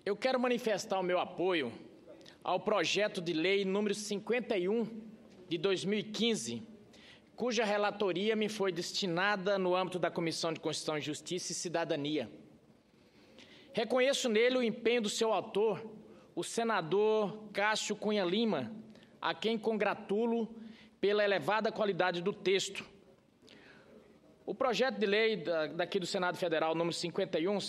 eu quero manifestar o meu apoio ao projeto de lei número 51 de 2015, cuja relatoria me foi destinada no âmbito da Comissão de Constituição e Justiça e Cidadania. Reconheço nele o empenho do seu autor, o senador Cássio Cunha Lima, a quem congratulo pela elevada qualidade do texto. O projeto de lei daqui do Senado Federal, número 51,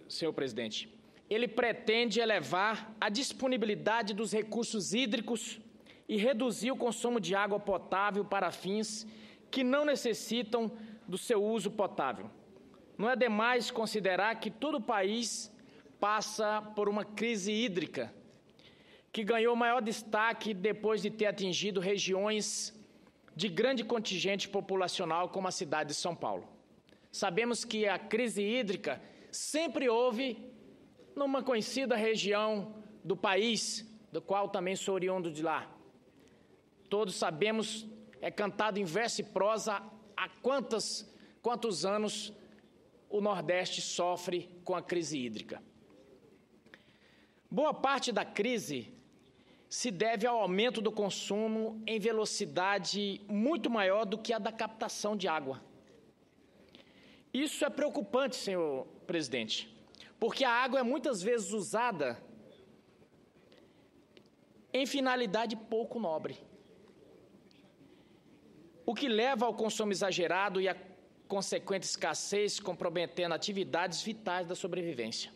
senhor presidente, ele pretende elevar a disponibilidade dos recursos hídricos e reduzir o consumo de água potável para fins que não necessitam do seu uso potável. Não é demais considerar que todo o país passa por uma crise hídrica, que ganhou maior destaque depois de ter atingido regiões de grande contingente populacional, como a cidade de São Paulo. Sabemos que a crise hídrica sempre houve numa conhecida região do país, do qual também sou oriundo de lá. Todos sabemos, é cantado em verso e prosa, há quantos anos o Nordeste sofre com a crise hídrica. Boa parte da crise se deve ao aumento do consumo em velocidade muito maior do que a da captação de água. Isso é preocupante, senhor presidente, porque a água é muitas vezes usada em finalidade pouco nobre, o que leva ao consumo exagerado e à consequente escassez, comprometendo atividades vitais da sobrevivência.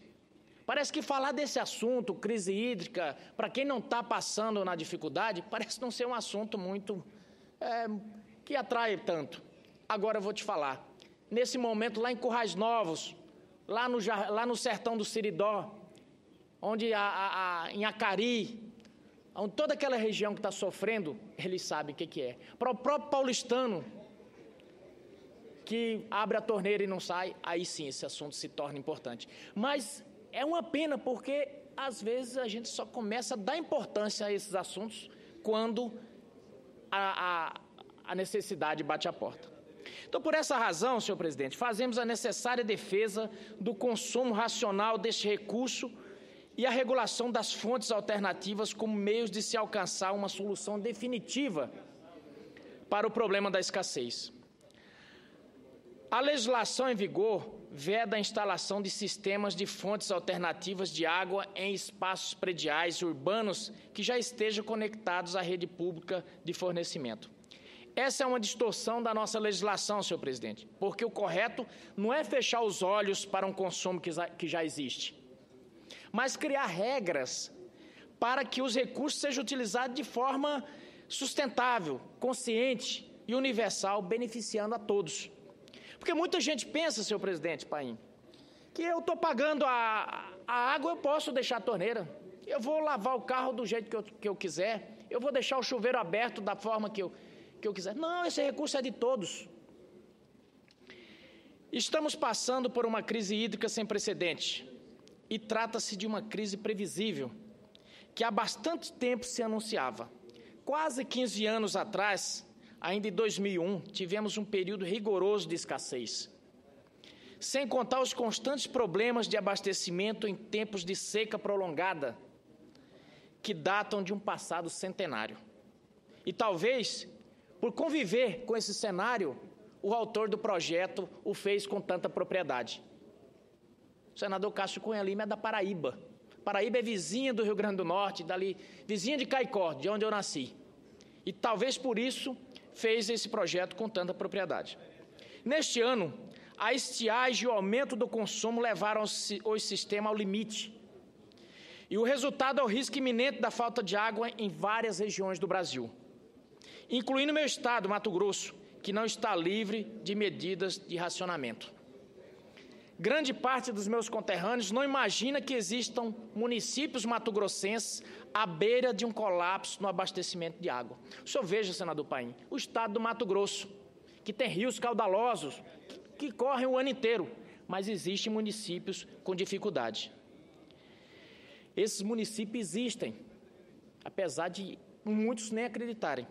Parece que falar desse assunto, crise hídrica, para quem não está passando na dificuldade, parece não ser um assunto muito que atrai tanto. Agora eu vou te falar. Nesse momento, lá em Currais Novos, lá no sertão do Siridó, onde em Acari, onde toda aquela região que está sofrendo, eles sabem o que é. Para o próprio paulistano, que abre a torneira e não sai, aí sim esse assunto se torna importante. Mas é uma pena, porque às vezes a gente só começa a dar importância a esses assuntos quando a necessidade bate a porta. Então, por essa razão, senhor presidente, fazemos a necessária defesa do consumo racional deste recurso e a regulação das fontes alternativas como meios de se alcançar uma solução definitiva para o problema da escassez. A legislação em vigor veda a instalação de sistemas de fontes alternativas de água em espaços prediais urbanos que já estejam conectados à rede pública de fornecimento. Essa é uma distorção da nossa legislação, senhor presidente, porque o correto não é fechar os olhos para um consumo que já existe, mas criar regras para que os recursos sejam utilizados de forma sustentável, consciente e universal, beneficiando a todos. Porque muita gente pensa, senhor presidente Paim, que eu estou pagando a água, eu posso deixar a torneira, eu vou lavar o carro do jeito que eu quiser, eu vou deixar o chuveiro aberto da forma que eu quiser. Não, esse recurso é de todos. Estamos passando por uma crise hídrica sem precedente e trata-se de uma crise previsível, que há bastante tempo se anunciava. Quase 15 anos atrás, ainda em 2001, tivemos um período rigoroso de escassez, sem contar os constantes problemas de abastecimento em tempos de seca prolongada, que datam de um passado centenário. E talvez, por conviver com esse cenário, o autor do projeto o fez com tanta propriedade. O senador Cássio Cunha Lima é da Paraíba. Paraíba é vizinha do Rio Grande do Norte, vizinha de Caicó, de onde eu nasci. E talvez por isso fez esse projeto com tanta propriedade. Neste ano, a estiagem e o aumento do consumo levaram o sistema ao limite. E o resultado é o risco iminente da falta de água em várias regiões do Brasil, incluindo meu estado, Mato Grosso, que não está livre de medidas de racionamento. Grande parte dos meus conterrâneos não imagina que existam municípios mato-grossenses à beira de um colapso no abastecimento de água. O senhor veja, senador Paim, o estado do Mato Grosso, que tem rios caudalosos, que correm o ano inteiro, mas existem municípios com dificuldade. Esses municípios existem, apesar de muitos nem acreditarem.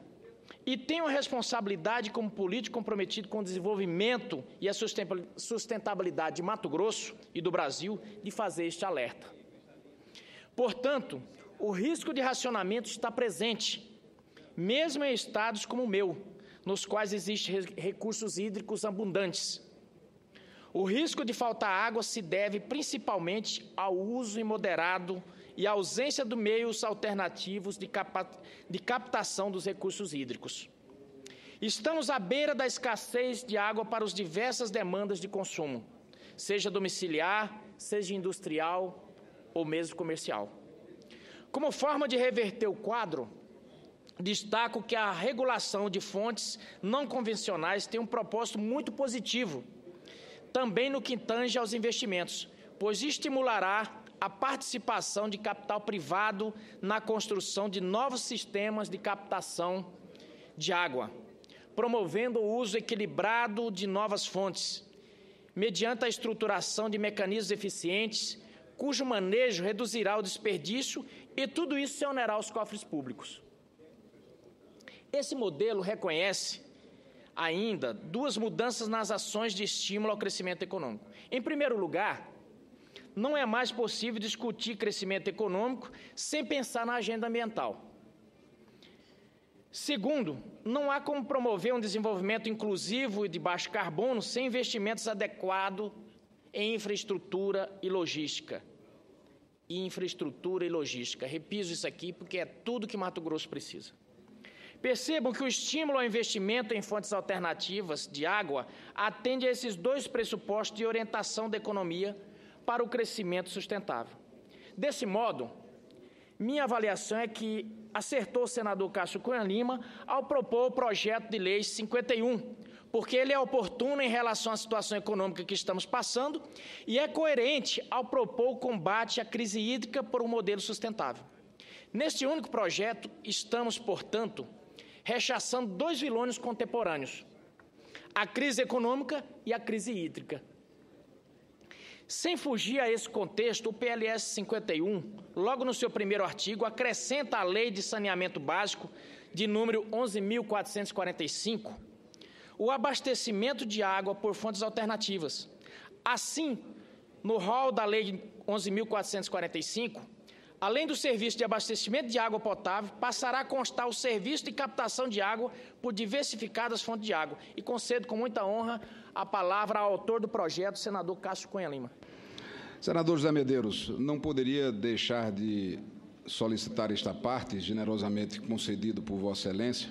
E tenho a responsabilidade como político comprometido com o desenvolvimento e a sustentabilidade de Mato Grosso e do Brasil de fazer este alerta. Portanto, o risco de racionamento está presente, mesmo em estados como o meu, nos quais existem recursos hídricos abundantes. O risco de faltar água se deve principalmente ao uso imoderado e à ausência de meios alternativos de captação dos recursos hídricos. Estamos à beira da escassez de água para as diversas demandas de consumo, seja domiciliar, seja industrial ou mesmo comercial. Como forma de reverter o quadro, destaco que a regulação de fontes não convencionais tem um propósito muito positivo, também no que tange aos investimentos, pois estimulará a participação de capital privado na construção de novos sistemas de captação de água, promovendo o uso equilibrado de novas fontes, mediante a estruturação de mecanismos eficientes, cujo manejo reduzirá o desperdício e tudo isso se onerará aos cofres públicos. Esse modelo reconhece ainda duas mudanças nas ações de estímulo ao crescimento econômico. Em primeiro lugar, não é mais possível discutir crescimento econômico sem pensar na agenda ambiental. Segundo, não há como promover um desenvolvimento inclusivo e de baixo carbono sem investimentos adequados em infraestrutura e logística. Repiso isso aqui porque é tudo que Mato Grosso precisa. Percebam que o estímulo ao investimento em fontes alternativas de água atende a esses dois pressupostos de orientação da economia para o crescimento sustentável. Desse modo, minha avaliação é que acertou o senador Cássio Cunha Lima ao propor o projeto de lei 51, porque ele é oportuno em relação à situação econômica que estamos passando e é coerente ao propor o combate à crise hídrica por um modelo sustentável. Neste único projeto, estamos, portanto, rechaçando dois vilões contemporâneos, a crise econômica e a crise hídrica. Sem fugir a esse contexto, o PLS 51, logo no seu primeiro artigo, acrescenta à Lei de Saneamento Básico, de número 11.445, o abastecimento de água por fontes alternativas. Assim, no rol da Lei 11.445, além do serviço de abastecimento de água potável, passará a constar o serviço de captação de água por diversificadas fontes de água. E concedo com muita honra a palavra ao autor do projeto, senador Cássio Cunha Lima. Senador José Medeiros, não poderia deixar de solicitar esta parte, generosamente concedido por Vossa Excelência.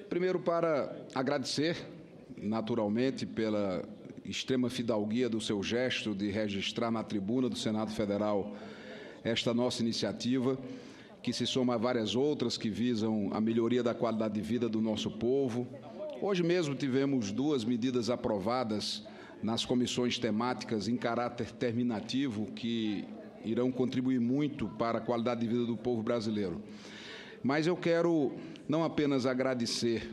Primeiro, para agradecer, naturalmente, pela extrema fidalguia do seu gesto de registrar na tribuna do Senado Federal esta nossa iniciativa, que se soma a várias outras que visam a melhoria da qualidade de vida do nosso povo. Hoje mesmo tivemos duas medidas aprovadas nas comissões temáticas em caráter terminativo que irão contribuir muito para a qualidade de vida do povo brasileiro. Mas eu quero não apenas agradecer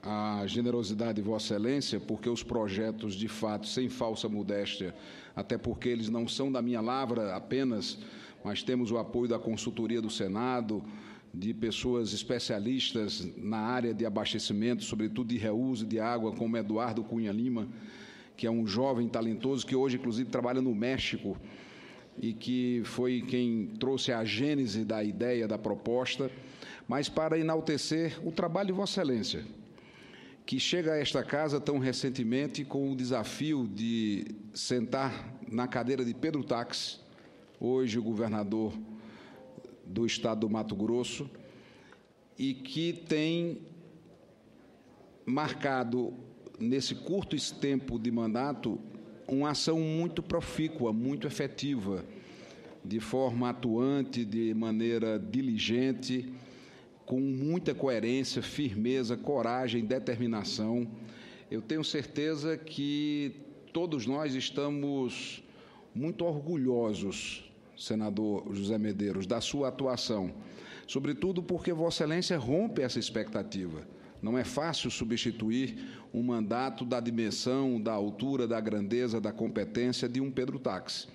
a generosidade de Vossa Excelência, porque os projetos, de fato, sem falsa modéstia, até porque eles não são da minha lavra apenas, mas temos o apoio da consultoria do Senado, de pessoas especialistas na área de abastecimento, sobretudo de reuso de água, como Eduardo Cunha Lima, que é um jovem talentoso que hoje, inclusive, trabalha no México e que foi quem trouxe a gênese da ideia, da proposta, mas para enaltecer o trabalho de Vossa Excelência, que chega a esta casa tão recentemente com o desafio de sentar na cadeira de Pedro Táxi, hoje o governador do estado do Mato Grosso, e que tem marcado, nesse curto tempo de mandato, uma ação muito profícua, muito efetiva, de forma atuante, de maneira diligente, com muita coerência, firmeza, coragem, determinação. Eu tenho certeza que todos nós estamos muito orgulhosos, senador José Medeiros, da sua atuação, sobretudo porque Vossa Excelência rompe essa expectativa. Não é fácil substituir um mandato da dimensão, da altura, da grandeza, da competência de um Pedro Táxi.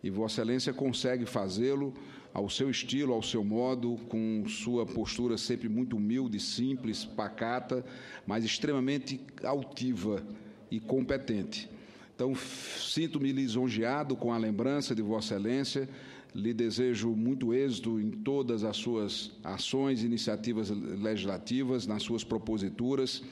E Vossa Excelência consegue fazê-lo ao seu estilo, ao seu modo, com sua postura sempre muito humilde, simples, pacata, mas extremamente altiva e competente. Então, sinto-me lisonjeado com a lembrança de Vossa Excelência, Lhe desejo muito êxito em todas as suas ações, iniciativas legislativas, nas suas proposituras,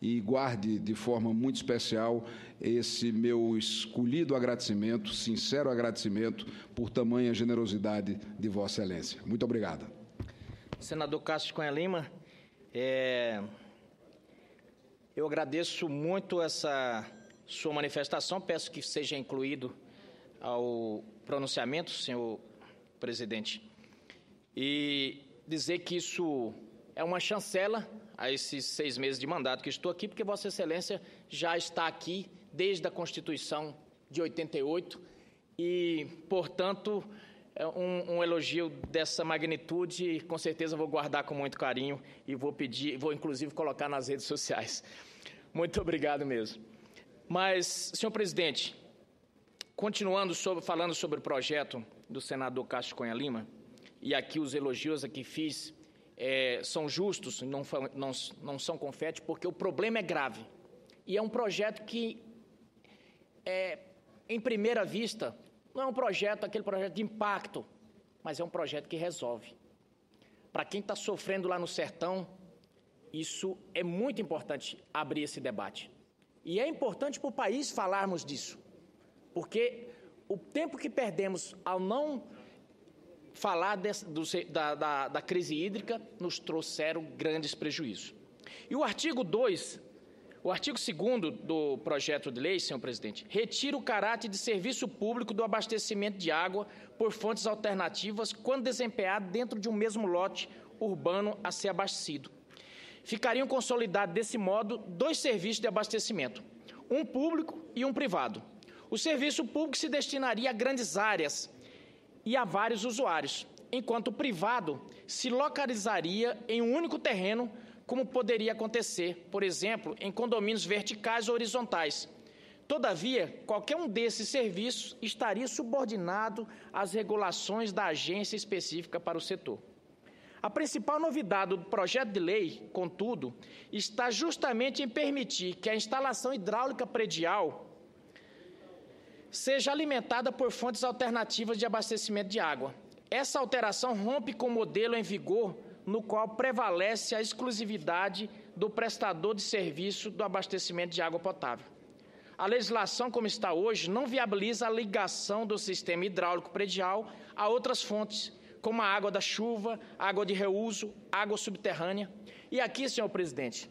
e guarde de forma muito especial esse meu escolhido agradecimento, sincero agradecimento, por tamanha generosidade de Vossa Excelência. Muito obrigado. Senador Cássio Cunha Lima, eu agradeço muito essa sua manifestação, peço que seja incluído ao pronunciamento, senhor presidente, e dizer que isso é uma chancela a esses 6 meses de mandato que estou aqui, porque Vossa Excelência já está aqui desde a Constituição de 88 e, portanto, um elogio dessa magnitude, com certeza vou guardar com muito carinho e vou inclusive colocar nas redes sociais. Muito obrigado mesmo. Mas, senhor presidente, continuando falando sobre o projeto do senador Cássio Cunha Lima, e aqui os elogios que fiz são justos, não são confete, porque o problema é grave. E é um projeto que, em primeira vista, não é um projeto, aquele projeto de impacto, mas é um projeto que resolve. Para quem está sofrendo lá no sertão, isso é muito importante abrir esse debate. E é importante para o país falarmos disso, porque o tempo que perdemos ao não falar da crise hídrica nos trouxeram grandes prejuízos. E o artigo 2, o artigo 2º do projeto de lei, senhor presidente, retira o caráter de serviço público do abastecimento de água por fontes alternativas quando desempenhado dentro de um mesmo lote urbano a ser abastecido. Ficariam consolidados, desse modo, 2 serviços de abastecimento, um público e um privado. O serviço público se destinaria a grandes áreas e a vários usuários, enquanto o privado se localizaria em um único terreno, como poderia acontecer, por exemplo, em condomínios verticais ou horizontais. Todavia, qualquer um desses serviços estaria subordinado às regulações da agência específica para o setor. A principal novidade do projeto de lei, contudo, está justamente em permitir que a instalação hidráulica predial seja alimentada por fontes alternativas de abastecimento de água. Essa alteração rompe com o modelo em vigor, no qual prevalece a exclusividade do prestador de serviço do abastecimento de água potável. A legislação, como está hoje, não viabiliza a ligação do sistema hidráulico predial a outras fontes, como a água da chuva, água de reuso, água subterrânea. E aqui, senhor presidente,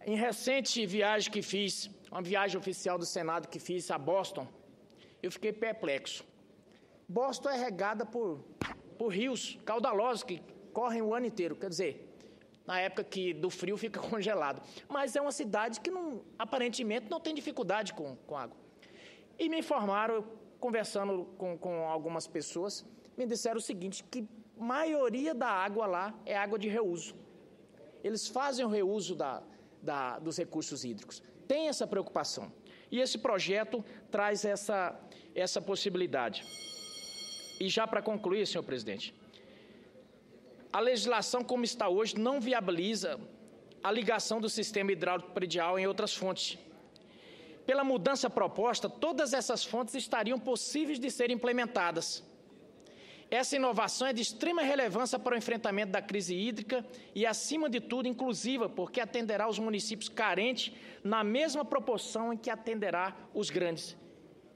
em recente viagem que fiz, uma viagem oficial do Senado que fiz a Boston, eu fiquei perplexo. Boston é regada por rios caudalosos que correm o ano inteiro, quer dizer, na época do frio fica congelado. Mas é uma cidade que aparentemente não tem dificuldade com água. E me informaram, conversando com algumas pessoas, me disseram o seguinte, que a maioria da água lá é água de reuso. Eles fazem o reuso dos recursos hídricos. Tem essa preocupação. E esse projeto traz essa possibilidade. E já para concluir, senhor presidente, a legislação como está hoje não viabiliza a ligação do sistema hidráulico predial em outras fontes. Pela mudança proposta, todas essas fontes estariam possíveis de serem implementadas. Essa inovação é de extrema relevância para o enfrentamento da crise hídrica e, acima de tudo, inclusiva, porque atenderá os municípios carentes na mesma proporção em que atenderá os grandes.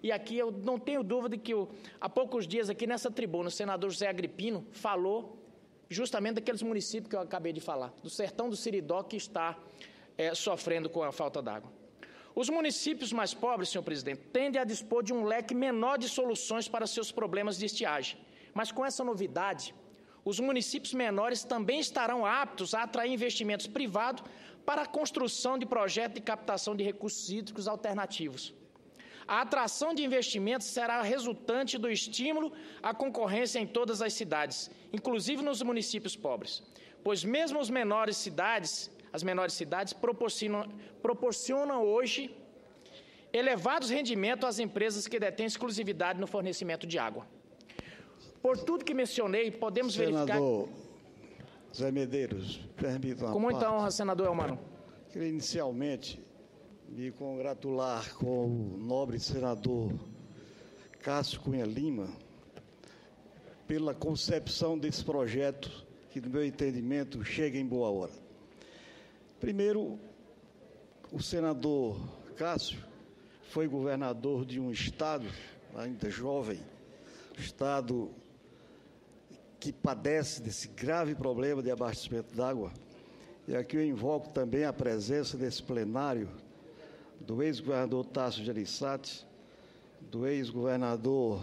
E aqui eu não tenho dúvida de que, há poucos dias, aqui nessa tribuna, o senador José Agripino falou justamente daqueles municípios que eu acabei de falar, do sertão do Siridó, que está sofrendo com a falta d'água. Os municípios mais pobres, senhor presidente, tendem a dispor de um leque menor de soluções para seus problemas de estiagem. Mas com essa novidade, os municípios menores também estarão aptos a atrair investimentos privados para a construção de projetos de captação de recursos hídricos alternativos. A atração de investimentos será resultante do estímulo à concorrência em todas as cidades, inclusive nos municípios pobres, pois mesmo as menores cidades proporcionam hoje elevados rendimentos às empresas que detêm exclusividade no fornecimento de água. Por tudo que mencionei, podemos verificar... Senador Zé Medeiros, permita uma Com muita honra, senador Elmano. Queria inicialmente me congratular com o nobre senador Cássio Cunha Lima pela concepção desse projeto, que, no meu entendimento, chega em boa hora. Primeiro, o senador Cássio foi governador de um estado, ainda jovem, estado que padece desse grave problema de abastecimento d'água. E aqui eu invoco também a presença nesse plenário do ex-governador Tasso Gereissati, do ex-governador,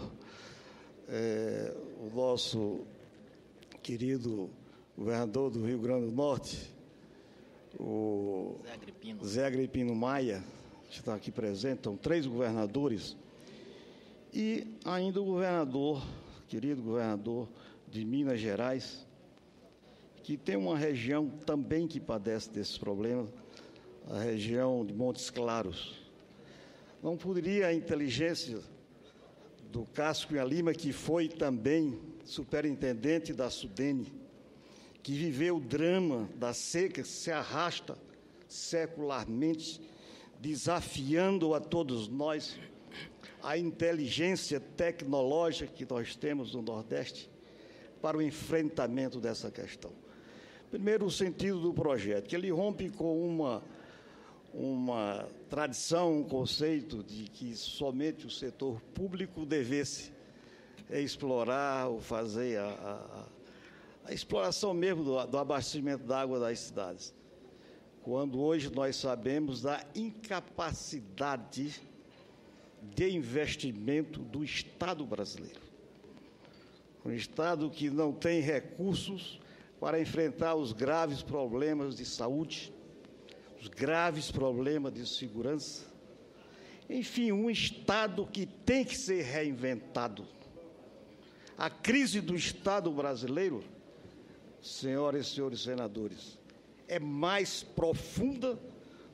o nosso querido governador do Rio Grande do Norte, o Zé Agripino Maia, que está aqui presente. Então, 3 governadores, e ainda o governador, querido governador de Minas Gerais, que tem uma região também que padece desses problemas, a região de Montes Claros. Não poderia a inteligência do Cássio Cunha Lima, que foi também superintendente da SUDENE, que viveu o drama da seca que se arrasta secularmente, desafiando a todos nós a inteligência tecnológica que nós temos no Nordeste para o enfrentamento dessa questão. Primeiro, o sentido do projeto, que ele rompe com uma tradição, um conceito de que somente o setor público devesse explorar ou fazer a exploração mesmo do abastecimento da água das cidades, quando hoje nós sabemos da incapacidade de investimento do Estado brasileiro. Um Estado que não tem recursos para enfrentar os graves problemas de saúde, os graves problemas de segurança. Enfim, um Estado que tem que ser reinventado. A crise do Estado brasileiro, senhoras e senhores senadores, é mais profunda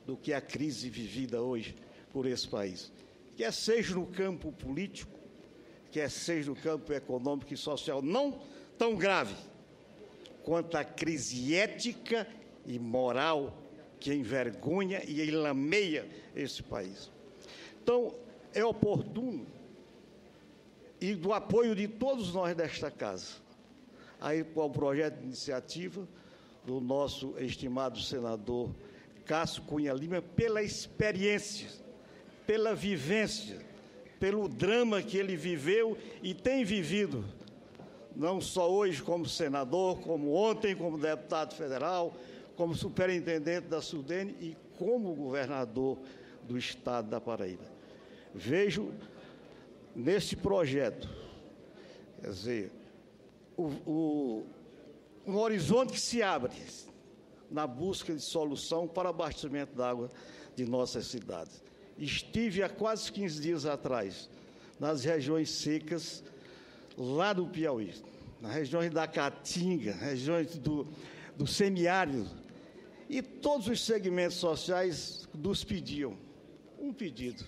do que a crise vivida hoje por esse país. Quer seja no campo político, quer seja no campo econômico e social, não tão grave quanto a crise ética e moral que envergonha e enlameia esse país. Então, é oportuno, e do apoio de todos nós desta casa, aí ao projeto de iniciativa do nosso estimado senador Cássio Cunha Lima, pela experiência, pela vivência, pelo drama que ele viveu e tem vivido, não só hoje como senador, como ontem como deputado federal, como superintendente da SUDENE e como governador do estado da Paraíba. Vejo neste projeto, quer dizer, um horizonte que se abre na busca de solução para o abastecimento da água de nossas cidades. Estive há quase 15 dias atrás nas regiões secas lá do Piauí, nas regiões da Caatinga, regiões do semiárido, e todos os segmentos sociais nos pediam um pedido: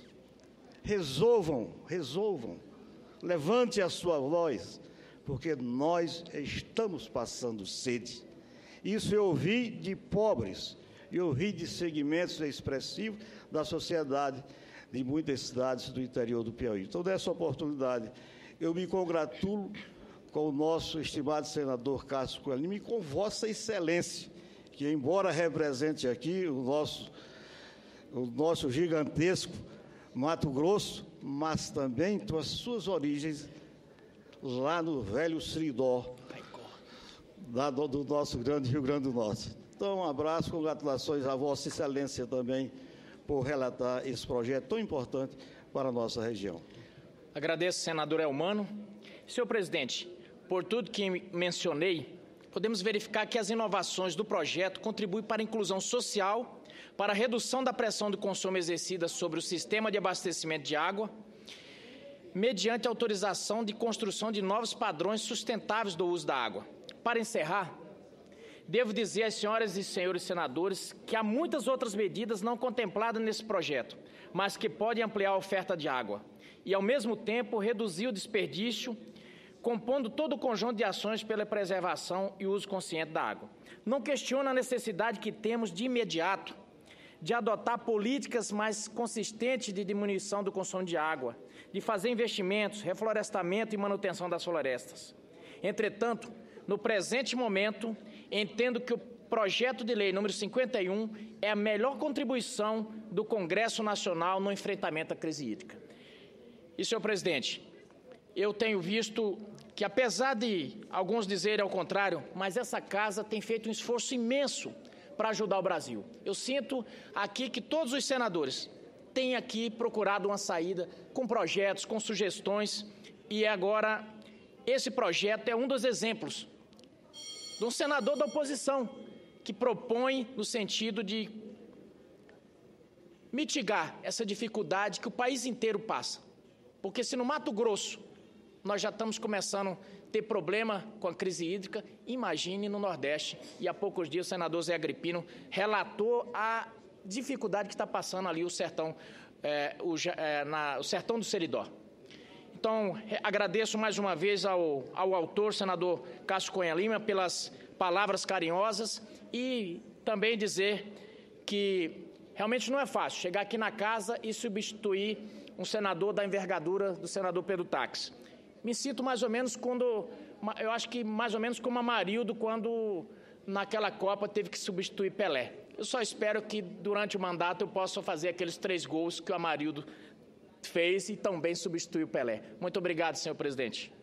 resolvam, levante a sua voz, porque nós estamos passando sede. Isso eu ouvi de pobres, eu ouvi de segmentos expressivos da sociedade de muitas cidades do interior do Piauí. Então, nessa oportunidade, eu me congratulo com o nosso estimado senador Cássio Cunha Lima e com Vossa Excelência, que, embora represente aqui o nosso gigantesco Mato Grosso, mas também com as suas origens lá no velho Seridó, lá do nosso grande Rio Grande do Norte. Então, um abraço, congratulações a Vossa Excelência também por relatar esse projeto tão importante para a nossa região. Agradeço, senador Elmano. Senhor presidente, por tudo que mencionei, podemos verificar que as inovações do projeto contribuem para a inclusão social, para a redução da pressão de consumo exercida sobre o sistema de abastecimento de água, mediante autorização de construção de novos padrões sustentáveis do uso da água. Para encerrar, devo dizer às senhoras e senhores senadores que há muitas outras medidas não contempladas nesse projeto, mas que podem ampliar a oferta de água e, ao mesmo tempo, reduzir o desperdício, compondo todo o conjunto de ações pela preservação e uso consciente da água. Não questiono a necessidade que temos de imediato de adotar políticas mais consistentes de diminuição do consumo de água, de fazer investimentos, reflorestamento e manutenção das florestas. Entretanto, no presente momento, entendo que o projeto de lei número 51 é a melhor contribuição do Congresso Nacional no enfrentamento à crise hídrica. E, senhor presidente, eu tenho visto que, apesar de alguns dizerem ao contrário, mas essa casa tem feito um esforço imenso para ajudar o Brasil. Eu sinto aqui que todos os senadores têm aqui procurado uma saída com projetos, com sugestões, e agora esse projeto é um dos exemplos de um senador da oposição que propõe no sentido de mitigar essa dificuldade que o país inteiro passa. Porque se no Mato Grosso nós já estamos começando a ter problema com a crise hídrica, imagine no Nordeste. E há poucos dias o senador Zé Agripino relatou a dificuldade que está passando ali o sertão, o sertão do Seridó. Então, agradeço mais uma vez ao autor, senador Cássio Cunha Lima, pelas palavras carinhosas e também dizer que realmente não é fácil chegar aqui na casa e substituir um senador da envergadura do senador Pedro Táxi. Me sinto mais ou menos eu acho que mais ou menos como Amarildo, quando naquela Copa teve que substituir Pelé. Eu só espero que durante o mandato eu possa fazer aqueles 3 gols que o Amarildo fez e também substituiu Pelé. Muito obrigado, senhor presidente.